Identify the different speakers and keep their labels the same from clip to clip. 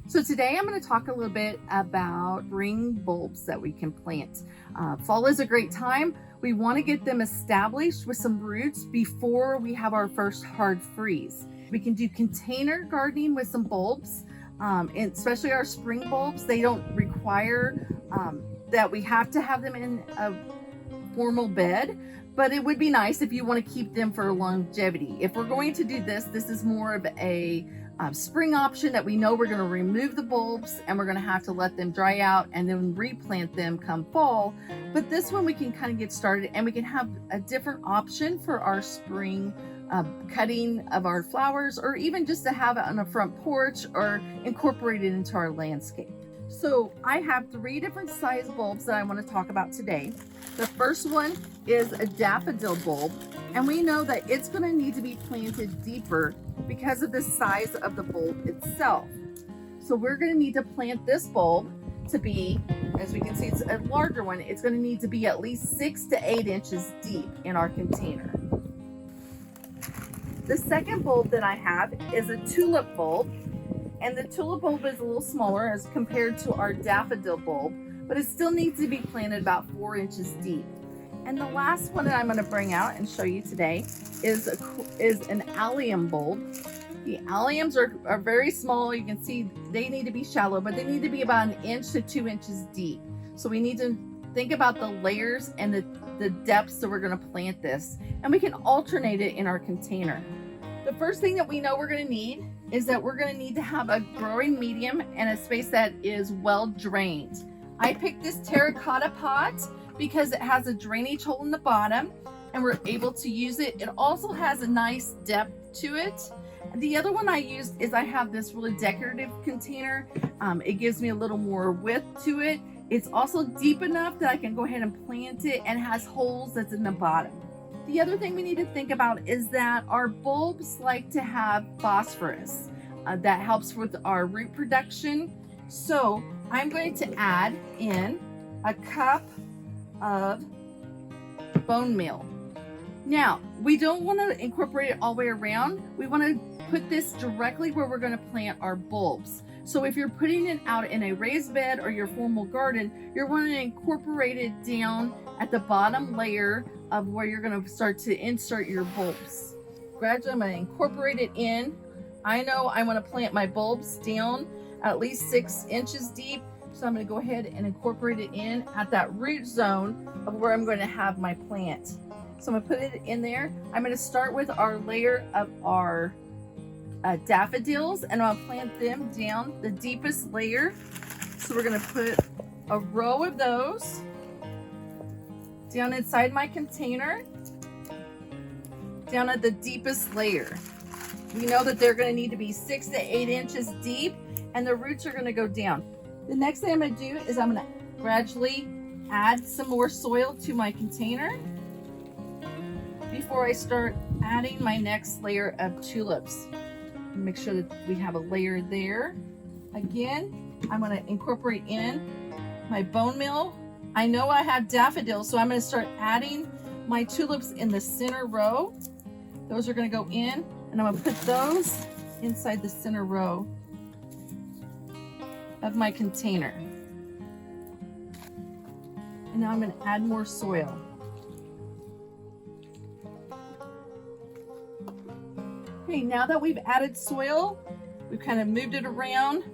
Speaker 1: So today I'm going to talk a little bit about spring bulbs that we can plant. Fall is a great time. We want to get them established with some roots before we have our first hard freeze. We can do container gardening with some bulbs, and especially our spring bulbs. They don't require that we have to have them in a formal bed, but it would be nice if you want to keep them for longevity. If we're going to do this, this is more of a spring option that we know we're going to remove the bulbs and we're going to have to let them dry out and then replant them come fall. But this one we can kind of get started, and we can have a different option for our spring cutting of our flowers, or even just to have it on a front porch or incorporate it into our landscape. So I have 3 different size bulbs that I want to talk about today. The first one is a daffodil bulb, and we know that it's going to need to be planted deeper because of the size of the bulb itself. So we're going to need to plant this bulb to be, as we can see, it's a larger one. It's going to need to be at least 6 to 8 inches deep in our container. The second bulb that I have is a tulip bulb. And the tulip bulb is a little smaller as compared to our daffodil bulb, but it still needs to be planted about 4 inches deep. And the last one that I'm going to bring out and show you today is an allium bulb. The alliums are very small. You can see they need to be shallow, but they need to be about 1 inch to 2 inches deep. So we need to think about the layers and the depths that we're going to plant this. And we can alternate it in our container. The first thing that we know we're going to need is that we're going to need to have a growing medium and a space that is well drained. I picked this terracotta pot because it has a drainage hole in the bottom and we're able to use it. It also has a nice depth to it. The other one I used is I have this really decorative container. It gives me a little more width to it. It's also deep enough that I can go ahead and plant it, and has holes that's in the bottom. The other thing we need to think about is that our bulbs like to have phosphorus. That helps with our root production. So I'm going to add in a cup of bone meal. Now, we don't want to incorporate it all the way around. We want to put this directly where we're going to plant our bulbs. So if you're putting it out in a raised bed or your formal garden, you're wanting to incorporate it down at the bottom layer of where you're going to start to insert your bulbs. Gradually, I'm going to incorporate it in. I know I want to plant my bulbs down at least 6 inches deep. So I'm going to go ahead and incorporate it in at that root zone of where I'm going to have my plant. So I'm going to put it in there. I'm going to start with our layer of our daffodils, and I'll plant them down the deepest layer. So we're going to put a row of those down inside my container, down at the deepest layer. We know that they're going to need to be 6 to 8 inches deep, and the roots are going to go down. The next thing I'm going to do is I'm going to gradually add some more soil to my container before I start adding my next layer of tulips. Make sure that we have a layer there. Again, I'm going to incorporate in my bone meal. I know I have daffodils, so I'm going to start adding my tulips in the center row. Those are going to go in, and I'm going to put those inside the center row of my container. And now I'm going to add more soil. Okay, now that we've added soil, we've kind of moved it around,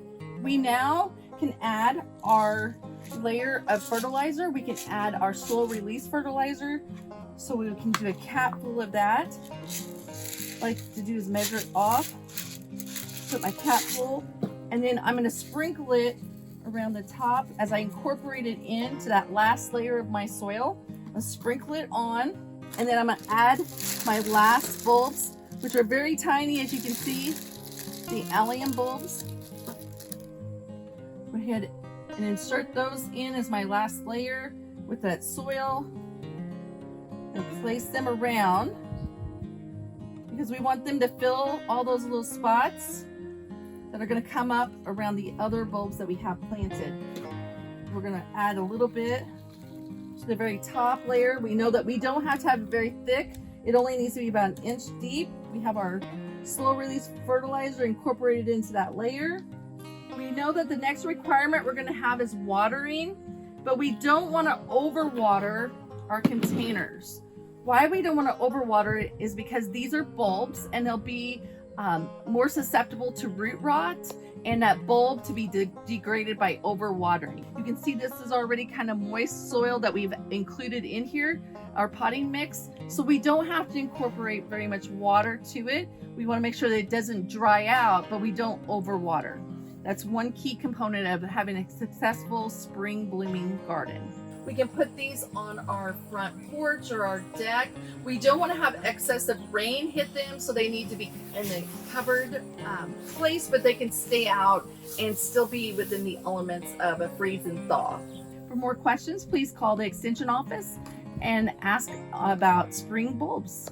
Speaker 1: we now can add our layer of fertilizer. We can add our slow release fertilizer. So we can do a cap full of that. What I like to do is measure it off, put my cap full, and then I'm going to sprinkle it around the top as I incorporate it into that last layer of my soil. I'll sprinkle it on, and then I'm going to add my last bulbs, which are very tiny, as you can see, the allium bulbs. Go ahead and insert those in as my last layer with that soil, and place them around because we want them to fill all those little spots that are going to come up around the other bulbs that we have planted. We're going to add a little bit to the very top layer. We know that we don't have to have it very thick. It only needs to be about 1 inch deep. We have our slow release fertilizer incorporated into that layer. We know that the next requirement we're going to have is watering, but we don't want to overwater our containers. Why we don't want to overwater it is because these are bulbs and they'll be more susceptible to root rot and that bulb to be degraded by overwatering. You can see this is already kind of moist soil that we've included in here, our potting mix. So we don't have to incorporate very much water to it. We want to make sure that it doesn't dry out, but we don't overwater. That's one key component of having a successful spring blooming garden. We can put these on our front porch or our deck. We don't want to have excess of rain hit them, so they need to be in a covered place, but they can stay out and still be within the elements of a freeze and thaw. For more questions, please call the extension office and ask about spring bulbs.